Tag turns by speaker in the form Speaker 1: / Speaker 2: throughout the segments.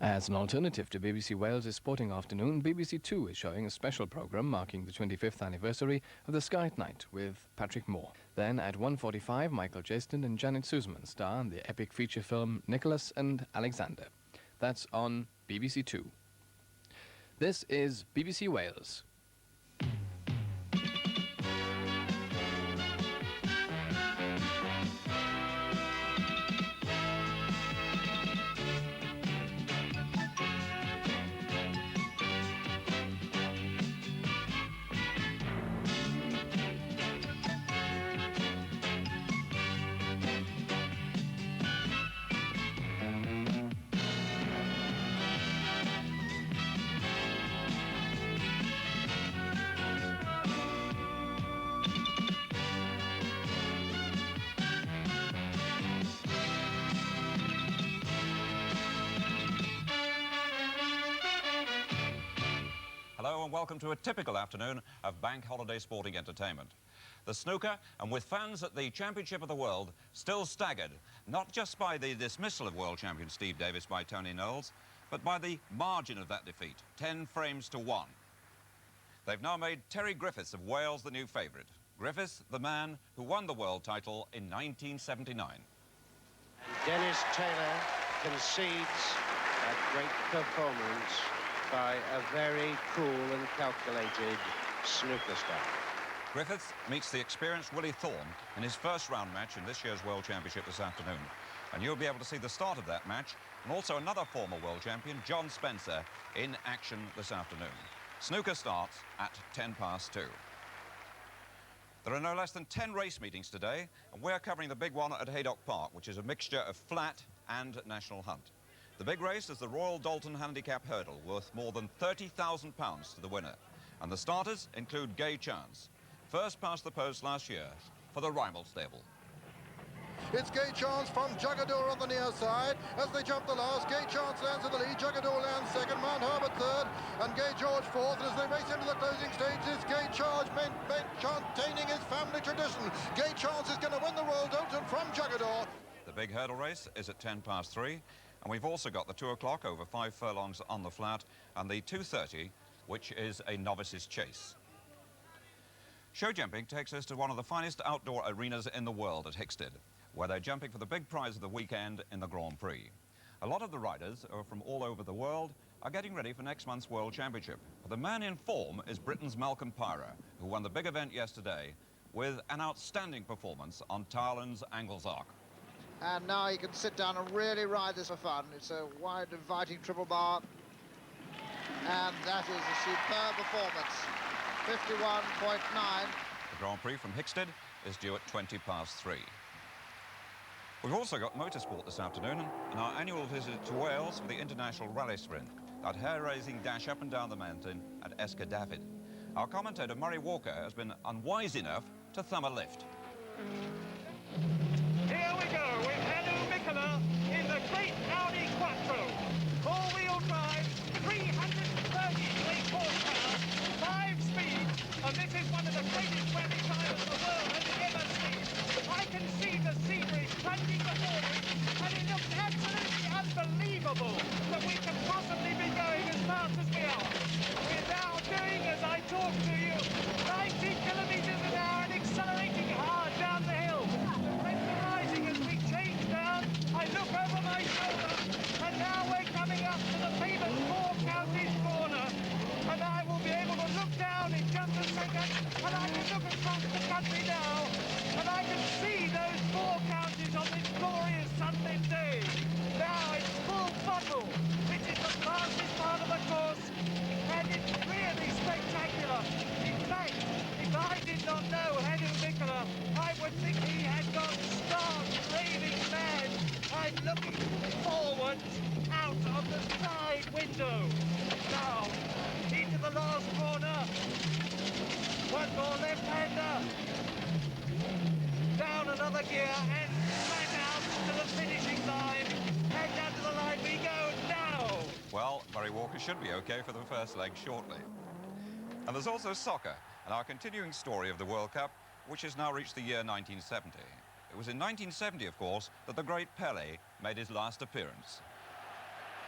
Speaker 1: As an alternative to BBC Wales' Sporting Afternoon, BBC Two is showing a special programme marking the 25th anniversary of the Sky at Night with Patrick Moore. Then at 1:45, Michael Jaston and Janet Sussman star in the epic feature film Nicholas and Alexander. That's on BBC Two. This is BBC Wales.
Speaker 2: Hello and welcome to a typical afternoon of bank holiday sporting entertainment. The snooker, and with fans at the Championship of the World still staggered, not just by the dismissal of world champion Steve Davis by Tony Knowles, but by the margin of that defeat, 10 frames to 1. They've now made Terry Griffiths of Wales the new favourite. Griffiths, the man who won the world title in 1979.
Speaker 3: And Dennis Taylor concedes a great performance by a very cool and calculated snooker star.
Speaker 2: Griffiths meets the experienced Willie Thorne in his first round match in this year's World Championship this afternoon. And you'll be able to see the start of that match and also another former world champion, John Spencer, in action this afternoon. Snooker starts at 2:10. There are no less than 10 race meetings today, and we're covering the big one at Haydock Park, which is a mixture of flat and national hunt. The big race is the Royal Dalton Handicap Hurdle, worth more than £30,000 to the winner. And the starters include Gay Chance, first past the post last year for the Rymel stable.
Speaker 4: It's Gay Chance from Jugador on the near side. As they jump the last, Gay Chance lands in the lead, Jugador lands second, Mount Herbert third, and Gay George fourth. And as they race into the closing stages, Gay Charge maintaining his family tradition. Gay Chance is going to win the Royal Dalton from Jugador.
Speaker 2: The big hurdle race is at 3:10. And we've also got the 2 o'clock over 5 furlongs on the flat and the 2:30, which is a novice's chase. Show jumping takes us to one of the finest outdoor arenas in the world at Hickstead, where they're jumping for the big prize of the weekend in the Grand Prix. A lot of the riders are from all over the world are getting ready for next month's World Championship. But the man in form is Britain's Malcolm Pyra, who won the big event yesterday with an outstanding performance on Thailand's Anglesark.
Speaker 5: And now he can sit down and really ride this for fun. It's a wide, inviting triple bar. And that is a superb performance. 51.9.
Speaker 2: The Grand Prix from Hickstead is due at 3:20. We've also got motorsport this afternoon and our annual visit to Wales for the International Rally Sprint, that hair-raising dash up and down the mountain at Escadavid. Our commentator, Murray Walker, has been unwise enough to thumb a lift.
Speaker 6: Here we go with Anu Mikola in the great Audi Quattro. Four-wheel drive, 333 horsepower, 5 speeds, and this is one of the greatest rally drivers the world has ever seen. I can see the scenery plunging before me, and it looks absolutely unbelievable that we can possibly be going as fast as we are. We're now doing, as I talk to you, 90 kilometers an hour and accelerating hard down the hill. As we change down, I look over my shoulder, and now we're coming up to the famous Four Counties corner, and I will be able to look down in just a second, and I can look across the country now, and I can see those Four Counties on this glorious Sunday day. Now it's full throttle, which is the fastest part of the course, and it's really spectacular. In fact, if I did not know Anu Mikola, I would think he had gone stark, raving mad. I'm looking forward out of the side window. Now, into the last corner. One more left-hander. Down another gear and flat out to the finishing line. And down to the line we go now.
Speaker 2: Well, Murray Walker should be okay for the first leg shortly. And there's also soccer, and our continuing story of the World Cup, which has now reached the year 1970. It was in 1970, of course, that the great Pelé made his last appearance.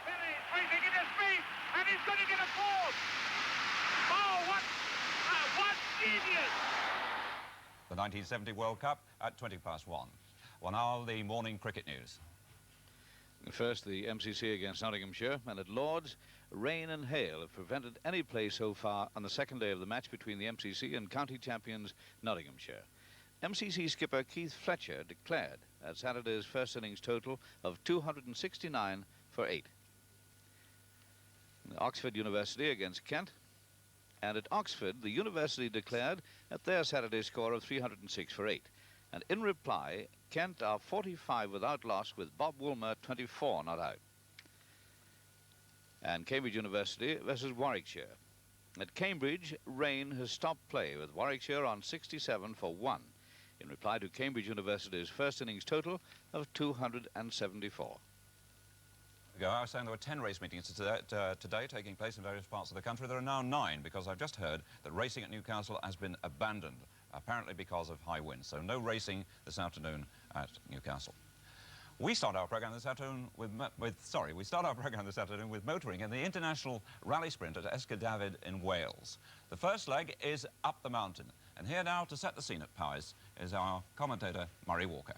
Speaker 6: Billy increasing in his speed, and he's going to get a fourth. Oh, what genius!
Speaker 2: The 1970 World Cup at 1:20 Well, now the morning cricket news.
Speaker 7: First, the MCC against Nottinghamshire, and at Lord's, rain and hail have prevented any play so far on the second day of the match between the MCC and county champions Nottinghamshire. MCC skipper Keith Fletcher declared at Saturday's first innings total of 269 for 8. Oxford University against Kent, and at Oxford, the University declared at their Saturday score of 306 for 8. And in reply, Kent are 45 without loss, with Bob Woolmer 24 not out. And Cambridge University versus Warwickshire. At Cambridge, rain has stopped play, with Warwickshire on 67 for 1, in reply to Cambridge University's first innings total of 274.
Speaker 2: I was saying there were 10 race meetings today taking place in various parts of the country. There are now 9, because I've just heard that racing at Newcastle has been abandoned, apparently because of high winds. So no racing this afternoon at Newcastle. We start our program this afternoon with motoring in the International Rally Sprint at Esgudavid in Wales. The first leg is up the mountain, and here now to set the scene at Powys is our commentator Murray Walker.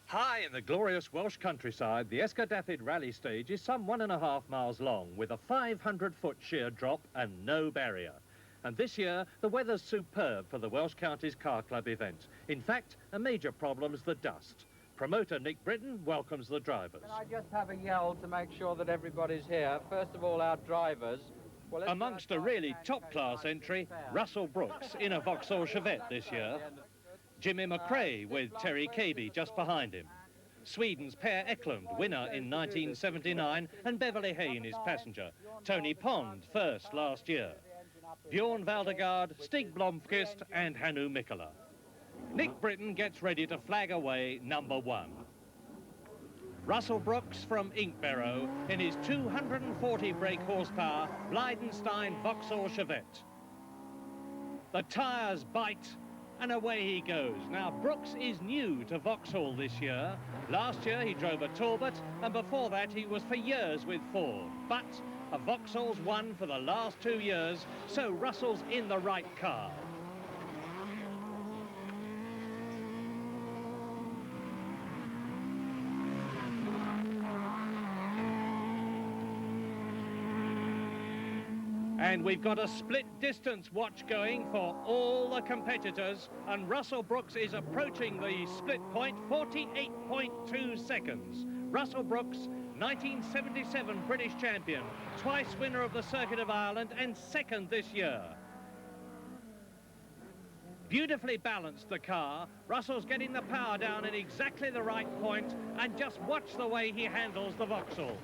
Speaker 8: High in the glorious Welsh countryside, the Esgudavid rally stage is some 1.5 miles long, with a 500-foot sheer drop and no barrier. And this year, the weather's superb for the Welsh Counties Car Club event. In fact, a major problem is the dust. Promoter Nick Britton welcomes the drivers.
Speaker 9: Can I just have a yell to make sure that everybody's here? First of all, our drivers. Well,
Speaker 8: amongst a really top-class entry, Russell Brooks in a Vauxhall Chevette this year. Jimmy McRae with Terry Cabey just behind him. Sweden's Per Eklund, winner in 1979, and Beverly Hayne is passenger. Tony Pond, first last year. Bjorn Valdegaard, Stig Blomqvist and Hannu Mikkola. Nick Britton gets ready to flag away number 1. Russell Brooks from Inkbarrow in his 240 brake horsepower Blydenstein Vauxhall Chevette. The tyres bite and away he goes. Now, Brooks is new to Vauxhall this year. Last year he drove a Talbot, and before that he was for years with Ford. But a Vauxhall's won for the last 2 years, so Russell's in the right car. And we've got a split distance watch going for all the competitors, and Russell Brooks is approaching the split point, 48.2 seconds. Russell Brooks, 1977 British champion, twice winner of the Circuit of Ireland and second this year. Beautifully balanced, the car. Russell's getting the power down in exactly the right point, and just watch the way he handles the Vauxhall.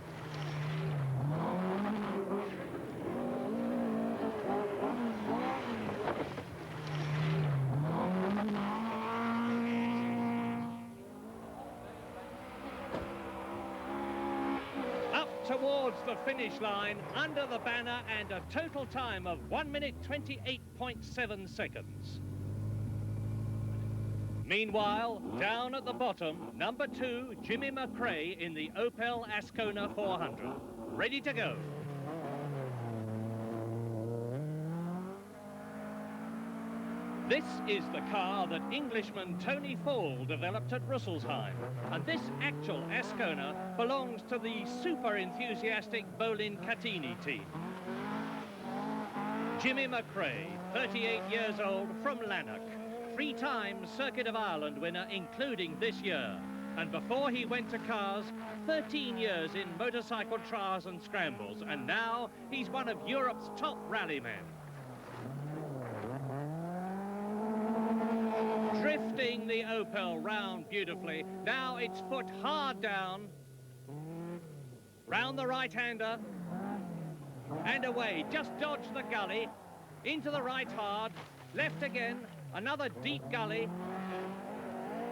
Speaker 8: Towards the finish line, under the banner, and a total time of 1 minute 28.7 seconds. Meanwhile, down at the bottom, number 2, Jimmy McRae in the Opel Ascona 400. Ready to go. This is the car that Englishman Tony Fall developed at Rüsselsheim, and this actual Ascona belongs to the super enthusiastic Bolin Catini team. Jimmy McRae, 38 years old, from Lanark, 3-time Circuit of Ireland winner, including this year. And before he went to cars, 13 years in motorcycle trials and scrambles, and now he's one of Europe's top rallymen. Drifting the Opel round beautifully. Now it's foot hard down. Round the right-hander. And away. Just dodge the gully. Into the right hard. Left again. Another deep gully.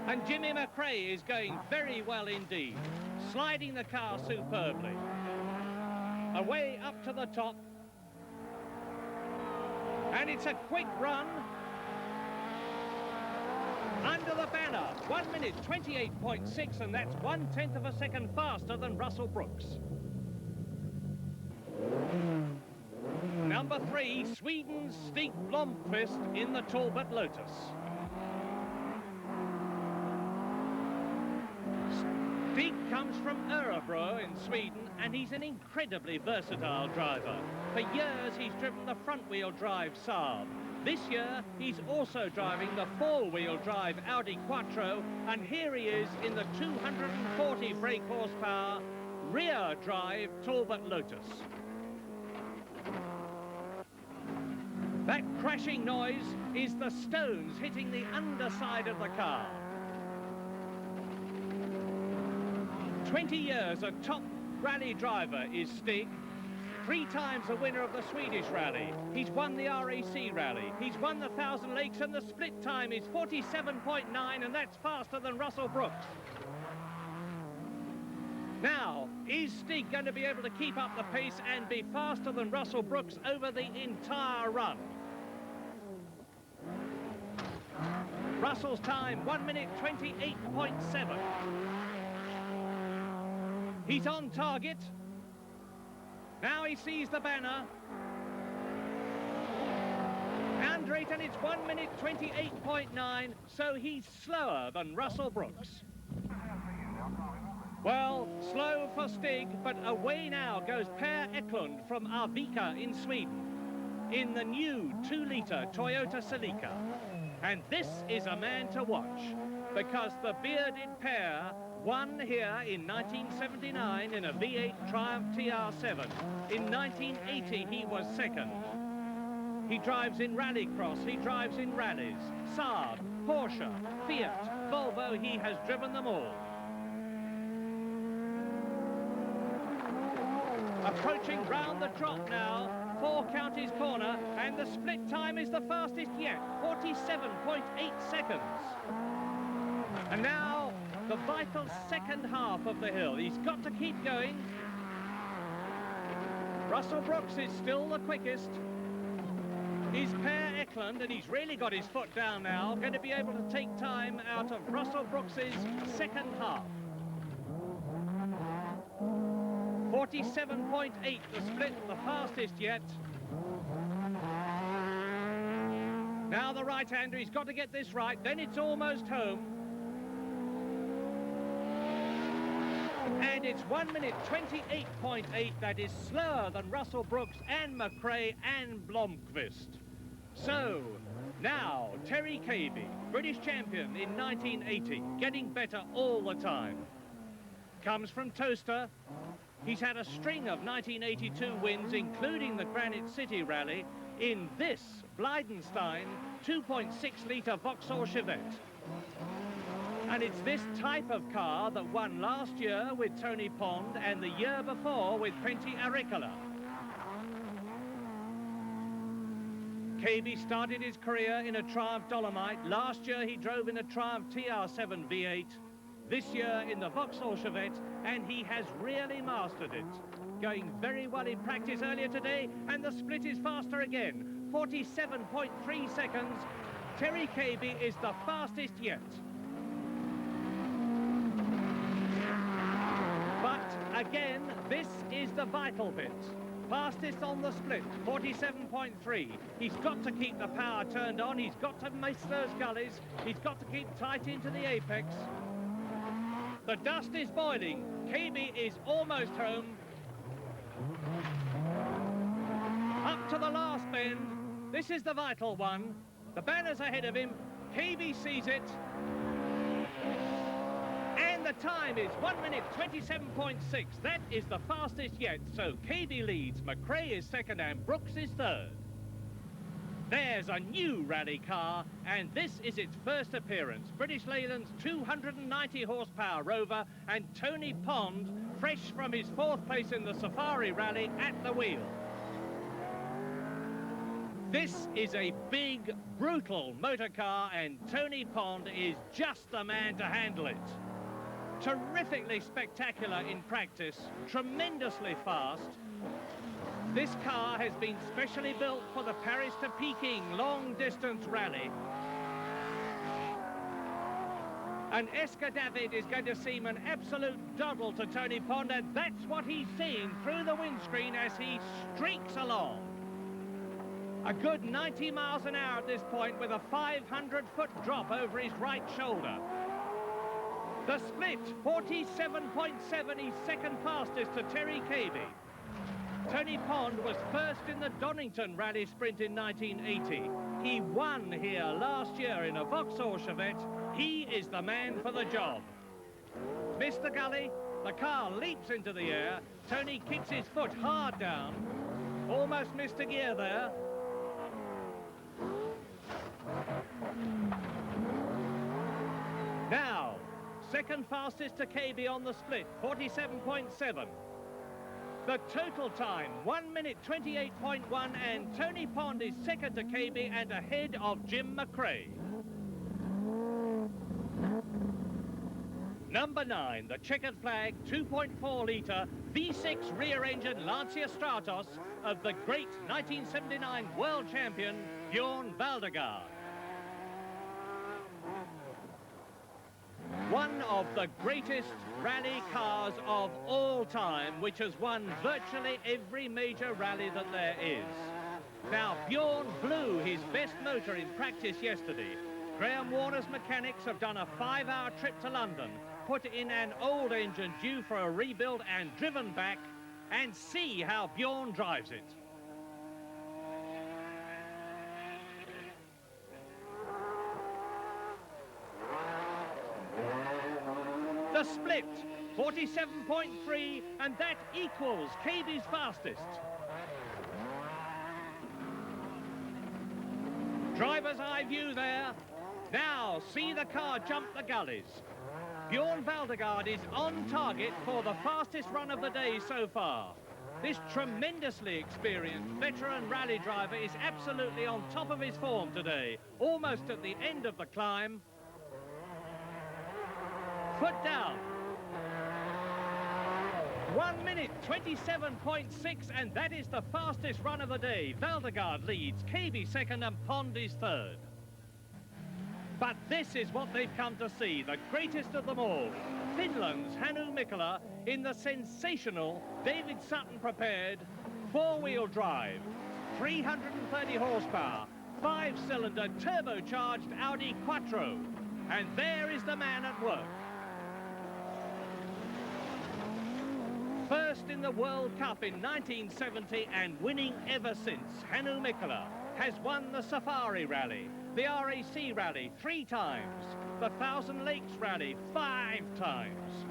Speaker 8: And Jimmy McRae is going very well indeed. Sliding the car superbly. Away up to the top. And it's a quick run. Under the banner, 1 minute 28.6, and that's 1/10 of a second faster than Russell Brooks. Number 3, Sweden's Stig Blomqvist in the Talbot Lotus. Stig comes from Örebro in Sweden, and he's an incredibly versatile driver. For years, he's driven the front-wheel drive Saab. This year, he's also driving the four-wheel drive Audi Quattro, and here he is in the 240 brake horsepower rear drive Talbot Lotus. That crashing noise is the stones hitting the underside of the car. 20 years a top rally driver is Stig. 3 times a winner of the Swedish rally. He's won the RAC rally. He's won the 1,000 Lakes, and the split time is 47.9, and that's faster than Russell Brooks. Now, is Stig going to be able to keep up the pace and be faster than Russell Brooks over the entire run? Russell's time, 1 minute 28.7. He's on target. Now he sees the banner. Under it, and it's 1 minute 28.9, so he's slower than Russell Brooks. Well, slow for Stig, but away now goes Per Eklund from Arvika in Sweden in the new 2-litre Toyota Celica. And this is a man to watch, because the bearded pair won here in 1979 in a V8 Triumph TR7. In 1980, he was second. He drives in rallycross, he drives in rallies. Saab, Porsche, Fiat, Volvo, he has driven them all. Approaching round the drop now, 4 Counties corner, and the split time is the fastest yet, 47.8 seconds. And now, the vital second half of the hill. He's got to keep going. Russell Brooks is still the quickest. He's Per Eklund, and he's really got his foot down now, going to be able to take time out of Russell Brooks's second half. 47.8, the split, the fastest yet. Now the right-hander, he's got to get this right, then it's almost home. And it's 1 minute 28.8, that is slower than Russell Brooks and McRae and Blomqvist. So, now, Terry Cabey, British champion in 1980, getting better all the time. Comes from Toaster. He's had a string of 1982 wins, including the Granite City Rally, in this Blydenstein 2.6-litre Vauxhall Chevette. And it's this type of car that won last year with Tony Pond and the year before with Pentti Aricola. Cabey started his career in a Triumph Dolomite. Last year he drove in a Triumph TR7 V8. This year in the Vauxhall Chevette, and he has really mastered it. Going very well in practice earlier today, and the split is faster again. 47.3 seconds. Terry Cabey is the fastest yet. But again, this is the vital bit. Fastest on the split, 47.3. He's got to keep the power turned on. He's got to miss those gullies. He's got to keep tight into the apex. The dust is boiling. Cabey is almost home. Up to the last bend. This is the vital one. The banner's ahead of him. Cabey sees it. And the time is 1 minute 27.6. That is the fastest yet. So Cabey leads, McRae is second, and Brooks is third. There's a new rally car, and this is its first appearance. British Leyland's 290 horsepower Rover, and Tony Pond, fresh from his 4th place in the Safari Rally, at the wheel. This is a big, brutal motor car, and Tony Pond is just the man to handle it. Terrifically spectacular in practice, tremendously fast. This car has been specially built for the Paris to Peking long-distance rally. And Esker David is going to seem an absolute doddle to Tony Pond, and that's what he's seeing through the windscreen as he streaks along. A good 90 miles an hour at this point with a 500-foot drop over his right shoulder. The split, 47.7, he's second fastest to Terry Cabey. Tony Pond was first in the Donington Rally Sprint in 1980. He won here last year in a Vauxhall Chevette. He is the man for the job. Missed the gully, the car leaps into the air. Tony kicks his foot hard down. Almost missed a gear there. Now, second fastest to Cabey on the split, 47.7. The total time, 1 minute 28.1, and Tony Pond is second to Cabey and ahead of Jim McRae. Number 9, the checkered flag, 2.4-litre V6 rear-engine Lancia Stratos of the great 1979 world champion, Bjorn Valdegaard. One of the greatest rally cars of all time, which has won virtually every major rally that there is. Now, Bjorn blew his best motor in practice yesterday. Graham Warner's mechanics have done a 5-hour trip to London, put in an old engine due for a rebuild and driven back, and see how Bjorn drives it. The split, 47.3, and that equals Cabey's fastest. Driver's eye view there. Now, see the car jump the gullies. Bjorn Valdegaard is on target for the fastest run of the day so far. This tremendously experienced veteran rally driver is absolutely on top of his form today, almost at the end of the climb. Foot down. 1 minute 27.6, and that is the fastest run of the day. Valdegaard leads, Cabey second, and Pond is third. But this is what they've come to see, the greatest of them all. Finland's Hannu Mikkola in the sensational David Sutton prepared 4-wheel drive, 330 horsepower, 5-cylinder turbocharged Audi Quattro. And there is the man at work. First in the World Cup in 1970 and winning ever since, Hannu Mikkola has won the Safari Rally, the RAC Rally 3 times, the Thousand Lakes Rally 5 times.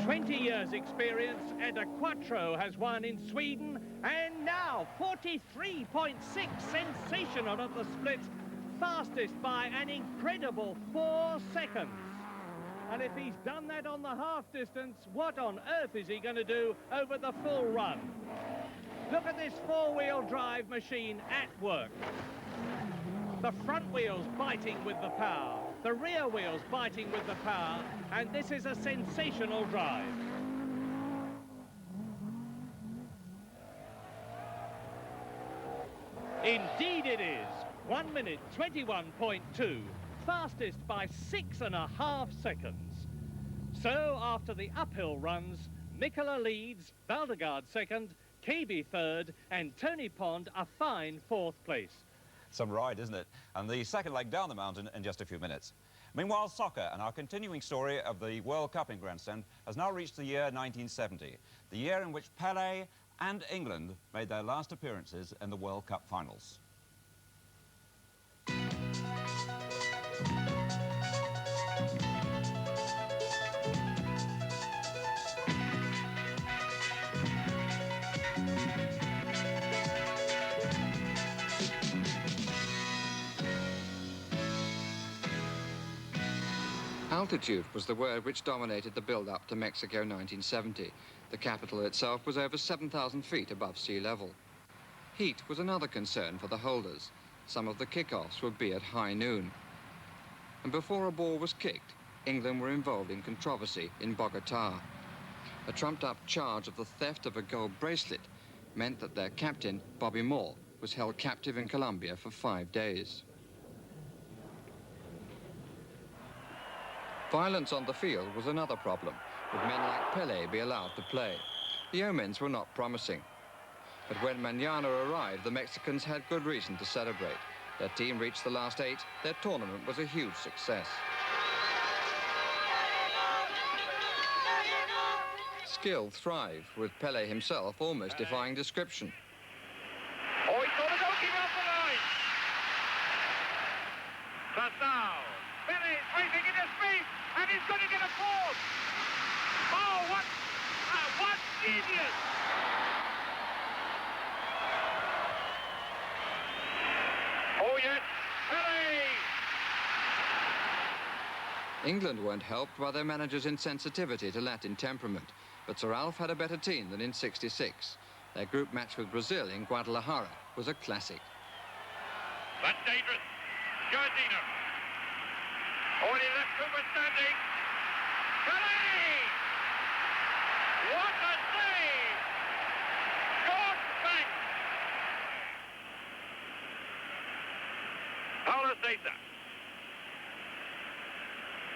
Speaker 8: 20 years experience, and a Quattro has won in Sweden, and now 43.6, sensational at the split, fastest by an incredible 4 seconds. And if he's done that on the half distance, what on earth is he going to do over the full run? Look at this 4-wheel drive machine at work. The front wheels biting with the power, the rear wheels biting with the power, and this is a sensational drive. Indeed it is. 1 minute 21.2. Fastest by 6.5 seconds. So after the uphill runs, Mikkola leads, Valdegaard second, Cabey third, and Tony Pond a fine 4th place.
Speaker 2: Some ride, isn't it? And the second leg down the mountain in just a few minutes. Meanwhile, soccer and our continuing story of the World Cup in Grandstand has now reached the year 1970, the year in which Pelé and England made their last appearances in the World Cup finals.
Speaker 10: Altitude was the word which dominated the build-up to Mexico 1970. The capital itself was over 7,000 feet above sea level. Heat was another concern for the holders. Some of the kick-offs would be at high noon. And before a ball was kicked, England were involved in controversy in Bogota. A trumped-up charge of the theft of a gold bracelet meant that their captain, Bobby Moore, was held captive in Colombia for 5 days. Violence on the field was another problem. Would men like Pelé be allowed to play? The omens were not promising. But when mañana arrived, the Mexicans had good reason to celebrate. Their team reached the last 8. Their tournament was a huge success. Skill thrived, with Pelé himself almost defying description.
Speaker 6: Oh, he saw the goalkeeper off the line. But now, Pelé is racing in his feet, and he's going to get a fourth. Oh, what genius! Oh, yes, Pelé!
Speaker 10: England weren't helped by their manager's insensitivity to Latin temperament, but Sir Alf had a better team than in '66. Their group match with Brazil in Guadalajara was a classic.
Speaker 6: That's dangerous. Jardino. Already left Cooper standing. Pelé! What a save! George Banks! Paulo Cesar.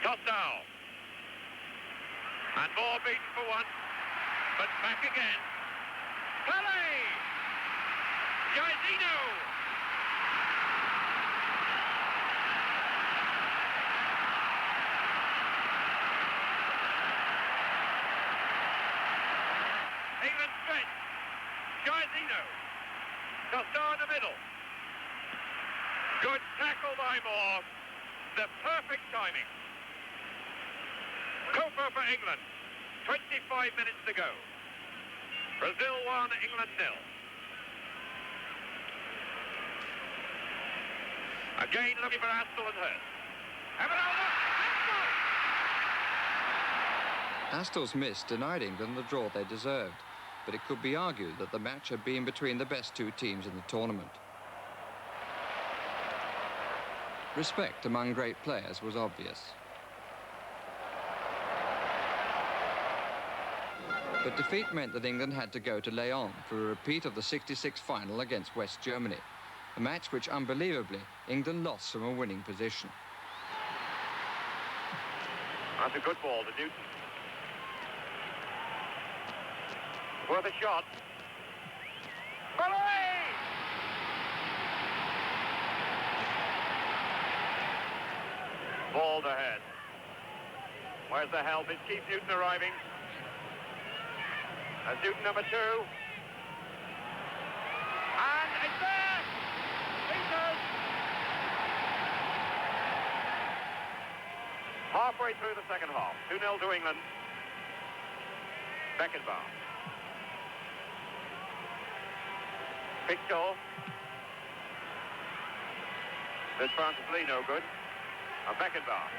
Speaker 6: Costau. And more beaten for one. But back again. Pelé! Jardino! England stretch. Jardino. Costau in the middle. Good tackle by Moore. The perfect timing. Cooper for England. 25 minutes to go. Brazil 1, England 0. Again looking for Astle and Hurst.
Speaker 10: Astle's miss denied England the draw they deserved, but it could be argued that the match had been between the best 2 teams in the tournament. Respect among great players was obvious. But defeat meant that England had to go to Leon for a repeat of the '66 final against West Germany, a match which, unbelievably, England lost from a winning position.
Speaker 6: That's a good ball to Newton. Worth a shot. Pelé! Ball to head. Where's the help? It's Keith Newton arriving. That's Newton number 2. And it's there! Peters! Halfway through the second half. 2-0 to England. Beckenbauer. Pictor. This Francis Lee no good. And Beckenbauer.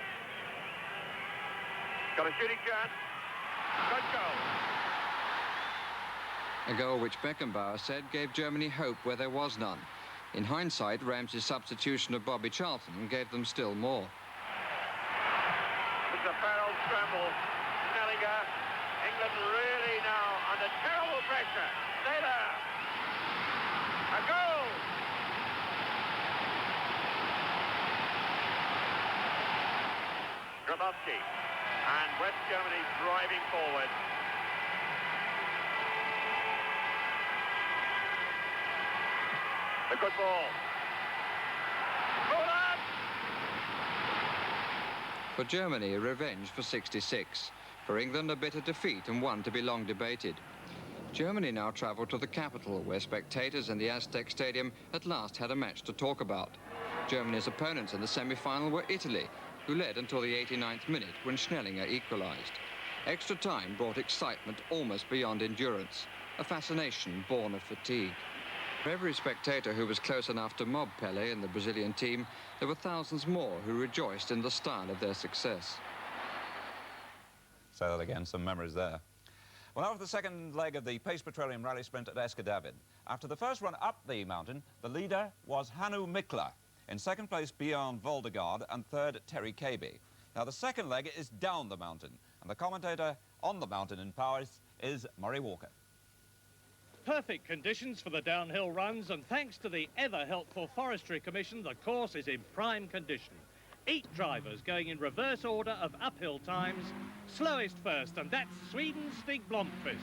Speaker 6: Got a shooting chance. Good goal.
Speaker 10: A goal which Beckenbauer said gave Germany hope where there was none. In hindsight, Ramsey's substitution of Bobby Charlton gave them still more.
Speaker 6: It's a barrel scramble. Snellinger. England really now under terrible pressure. Stay there. A goal. Grabowski. And West Germany driving forward. The good ball. Roland!
Speaker 10: For Germany, a revenge for '66. For England, a bitter defeat and one to be long debated. Germany now travelled to the capital, where spectators in the Aztec Stadium at last had a match to talk about. Germany's opponents in the semi-final were Italy, who led until the 89th minute when Schnellinger equalised. Extra time brought excitement almost beyond endurance, a fascination born of fatigue. For every spectator who was close enough to mob Pelé and the Brazilian team, there were thousands more who rejoiced in the style of their success.
Speaker 2: Say that again, some memories there. Well, after the second leg of the Pace Petroleum Rally Sprint at Escadavid, after the first run up the mountain, the leader was Hannu Mikla. In second place, Bjorn Voldegaard, and third, Terry Cabey. Now, the second leg is down the mountain, and the commentator on the mountain in Paris is Murray Walker.
Speaker 8: Perfect conditions for the downhill runs, and thanks to the ever-helpful Forestry Commission, the course is in prime condition. 8 drivers going in reverse order of uphill times. Slowest first, and that's Sweden's Stig Blomqvist.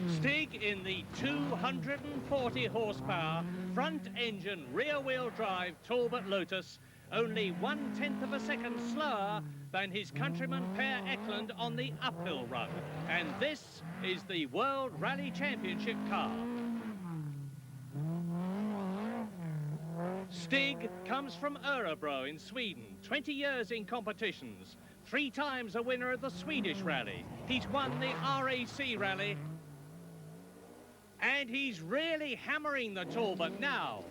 Speaker 8: Stig in the 240 horsepower, front engine, rear wheel drive Talbot Lotus, only 1/10 of a second slower than his countryman Per Eklund on the uphill run. And this is the World Rally Championship car. Stig comes from Örebro in Sweden, 20 years in competitions, 3 times a winner of the Swedish Rally. He's won the RAC Rally, and he's really hammering the Talbot now.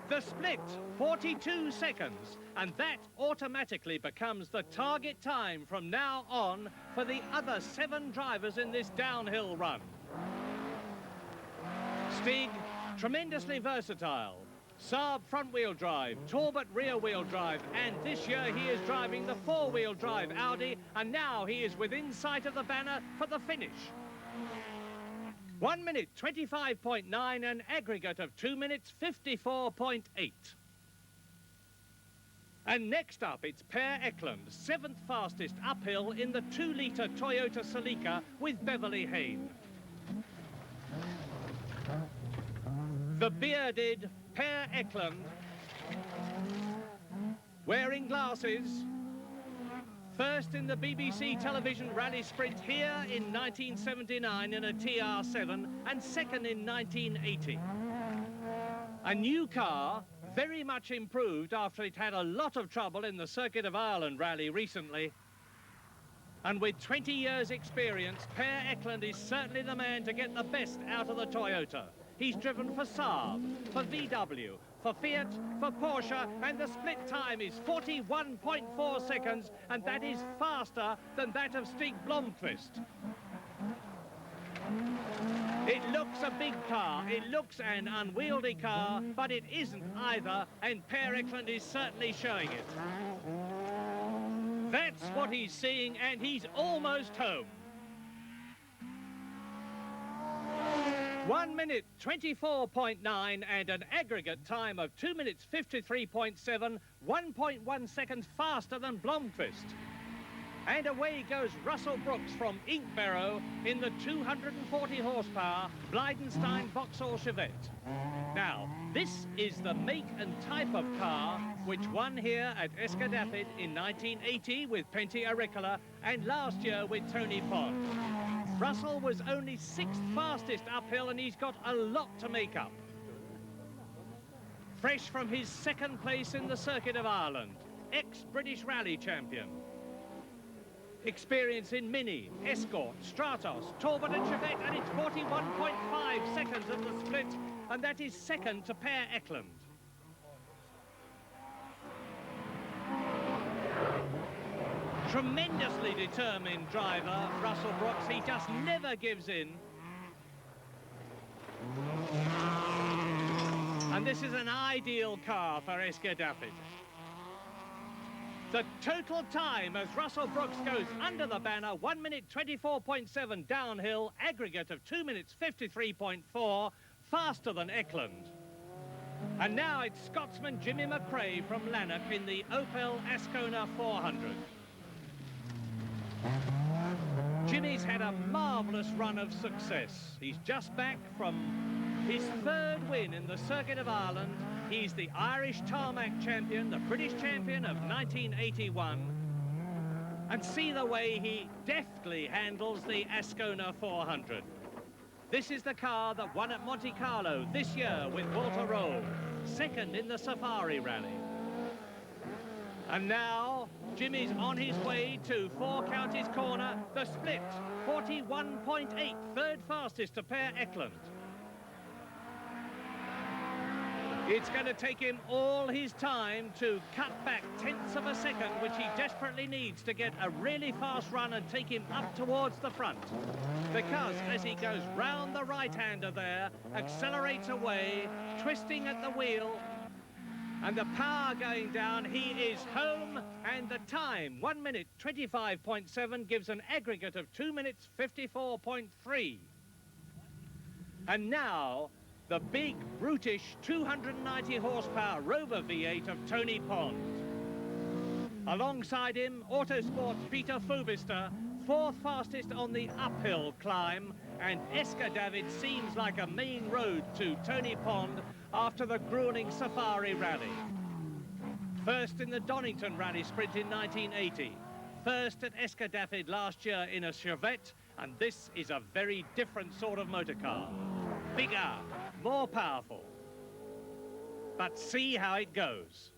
Speaker 8: The split, 42 seconds, and that automatically becomes the target time from now on for the other 7 drivers in this downhill run. Stig, tremendously versatile. Saab front-wheel drive, Talbot rear-wheel drive, and this year he is driving the 4-wheel drive Audi, and now he is within sight of the banner for the finish. 1 minute 25.9, an aggregate of 2 minutes 54.8. And next up, it's Per Eklund, 7th fastest uphill in the 2-litre Toyota Celica with Beverly Hayne. The bearded Per Eklund, wearing glasses, first in the BBC television rally sprint here in 1979 in a TR7, and second in 1980. A new car, very much improved after it had a lot of trouble in the Circuit of Ireland rally recently. And with 20 years experience, Per Eklund is certainly the man to get the best out of the Toyota. He's driven for Saab, for VW, for Fiat, for Porsche, and the split time is 41.4 seconds, and that is faster than that of Stig Blomqvist. It looks a big car, it looks an unwieldy car, but it isn't either, and Per Eklund is certainly showing it. That's what he's seeing, and he's almost home. 1 minute 24.9 and an aggregate time of 2 minutes 53.7, 1.1 seconds faster than Blomqvist. And away goes Russell Brooks from Inkbarrow in the 240 horsepower Blindestein Vauxhall Chevette. Now, this is the make and type of car which won here at Escadapid in 1980 with Pentti Auricola and last year with Tony Pond. Russell was only 6th fastest uphill, and he's got a lot to make up. Fresh from his 2nd place in the Circuit of Ireland, ex-British Rally champion. Experience in Mini, Escort, Stratos, Talbot and Chevette, and it's 41.5 seconds of the split, and that is second to Per Eklund. Tremendously determined driver, Russell Brooks. He just never gives in. And this is an ideal car for Escadapid. The total time as Russell Brooks goes under the banner, 1 minute 24.7 downhill, aggregate of 2 minutes 53.4, faster than Eklund. And now it's Scotsman Jimmy McRae from Lanark in the Opel Ascona 400. Jimmy's had a marvellous run of success. He's just back from his 3rd win in the Circuit of Ireland. He's the Irish tarmac champion, the British champion of 1981. And see the way he deftly handles the Ascona 400. This is the car that won at Monte Carlo this year with Walter Roll, 2nd in the Safari Rally. And now, Jimmy's on his way to Four Counties Corner. The split, 41.8, 3rd fastest to Per Eklund. It's going to take him all his time to cut back 1/10 of a second, which he desperately needs to get a really fast run and take him up towards the front. Because as he goes round the right-hander there, accelerates away, twisting at the wheel, and the power going down, he is home, and the time, 1 minute 25.7, gives an aggregate of 2 minutes 54.3. And now, the big, brutish 290 horsepower Rover V8 of Tony Pond. Alongside him, Autosport's Peter Fubister, fourth fastest on the uphill climb, and Esker David seems like a main road to Tony Pond after the grueling Safari Rally. First in the Donington Rally Sprint in 1980. First at Esker David last year in a Chevette, and this is a very different sort of motor car. Bigger, more powerful. But see how it goes.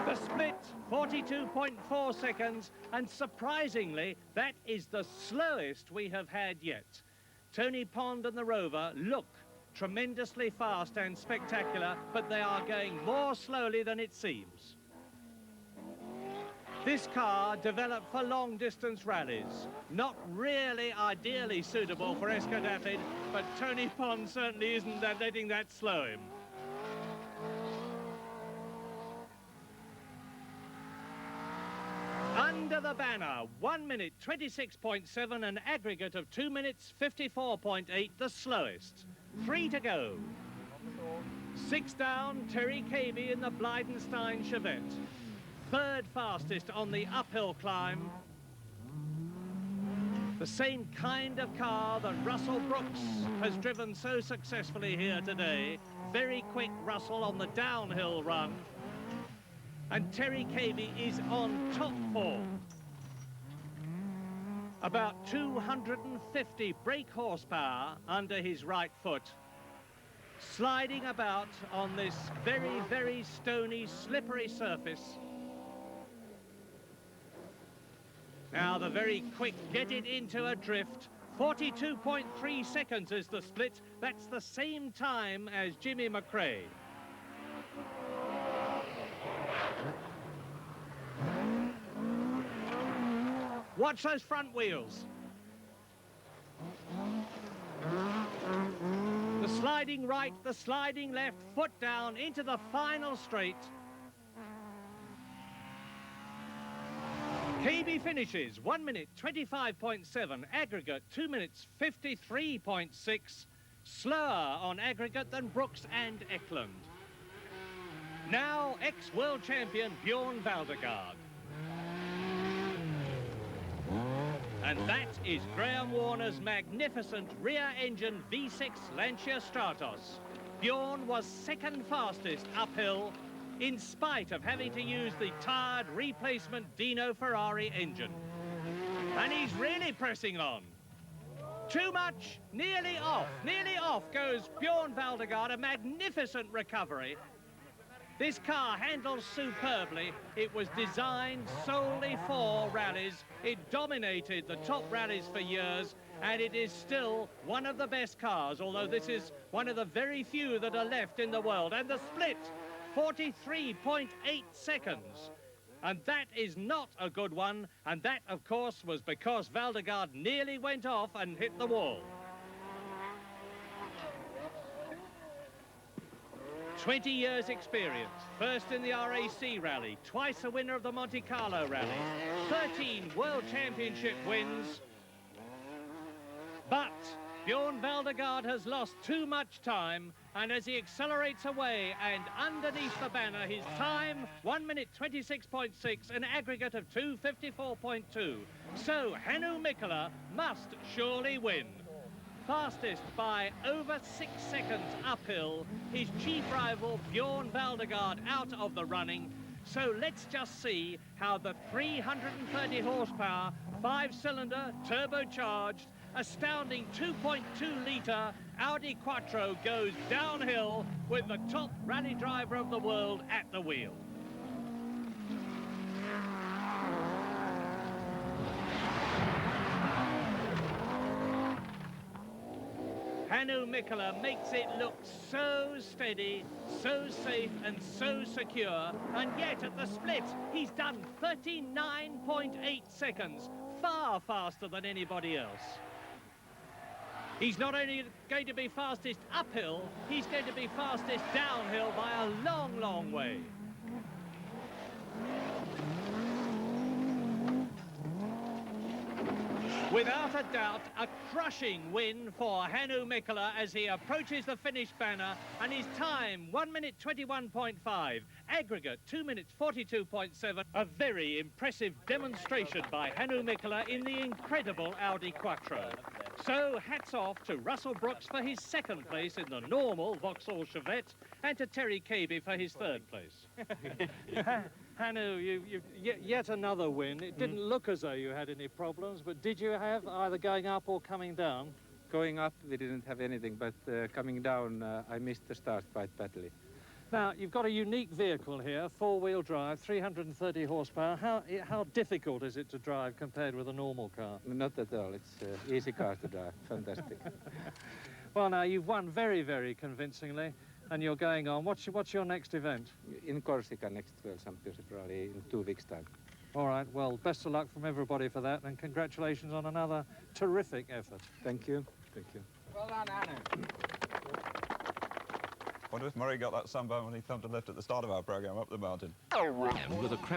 Speaker 8: The split, 42.4 seconds, and surprisingly, that is the slowest we have had yet. Tony Pond and the Rover look tremendously fast and spectacular, but they are going more slowly than it seems. This car developed for long-distance rallies, not really ideally suitable for Esker David, but Tony Pond certainly isn't letting that slow him. Under the banner, 1 minute 26.7, an aggregate of 2 minutes 54.8, the slowest. 3 to go. 6 down, Terry Cabey in the Blydenstein Chevette. Third fastest on the uphill climb. The same kind of car that Russell Brooks has driven so successfully here today. Very quick Russell on the downhill run. And Terry Cabey is on top form. About 250 brake horsepower under his right foot. Sliding about on this very, very stony, slippery surface. Now the very quick get it into a drift. 42.3 seconds is the split. That's the same time as Jimmy McRae. Watch those front wheels. The sliding right, the sliding left, foot down into the final straight. Cabey finishes 1 minute 25.7, aggregate 2 minutes 53.6, slower on aggregate than Brooks and Eklund. Now ex-world champion Bjorn Valdegaard. And that is Graham Warner's magnificent rear-engine V6 Lancia Stratos. Bjorn was second fastest uphill in spite of having to use the tired replacement Dino Ferrari engine. And he's really pressing on. Too much, nearly off goes Bjorn Valdegaard, a magnificent recovery. This car handles superbly. It was designed solely for rallies. It dominated the top rallies for years, and it is still one of the best cars, although this is one of the very few that are left in the world. And the split, 43.8 seconds. And that is not a good one, and that, of course, was because Valdegaard nearly went off and hit the wall. 20 years experience, first in the RAC Rally, twice a winner of the Monte Carlo Rally, 13 World Championship wins. But Bjorn Valdegaard has lost too much time, and as he accelerates away and underneath the banner, his time, 1 minute 26.6, an aggregate of 2:54.2. So Hannu Mikkola must surely win. Fastest by over 6 seconds uphill, his chief rival Bjorn Valdegaard out of the running. So let's just see how the 330 horsepower, 5-cylinder, turbocharged, astounding 2.2-litre Audi Quattro goes downhill with the top rally driver of the world at the wheel. Hannu Mikkola makes it look so steady, so safe and so secure, and yet at the split he's done 39.8 seconds, far faster than anybody else. He's not only going to be fastest uphill, he's going to be fastest downhill by a long, long way. Without a doubt, a crushing win for Hannu Mikkola as he approaches the finish banner, and his time 1 minute 21.5, aggregate 2 minutes 42.7. A very impressive demonstration by Hannu Mikkola in the incredible Audi Quattro. So hats off to Russell Brooks for his second place in the normal Vauxhall Chevette, and to Terry Cabey for his third place. Hannu, you yet another win. It didn't look as though you had any problems, but did you have either going up or coming down?
Speaker 11: Going up, we didn't have anything, but coming down, I missed the start quite badly.
Speaker 8: Now, you've got a unique vehicle here, four-wheel drive, 330 horsepower. How difficult is it to drive compared with a normal car?
Speaker 11: Not at all. It's an easy car to drive. Fantastic.
Speaker 8: Well, now, you've won very, very convincingly, and you're going on. What's your next event?
Speaker 11: In Corsica next World Championship Rally in 2 weeks' time.
Speaker 8: All right, well, best of luck from everybody for that, and congratulations on another terrific effort.
Speaker 11: Thank you. Thank you.
Speaker 9: Well done, Hannu.
Speaker 2: Wonder if Murray got that sunburn when he thumped a lift at the start of our programme up the mountain.
Speaker 1: And with a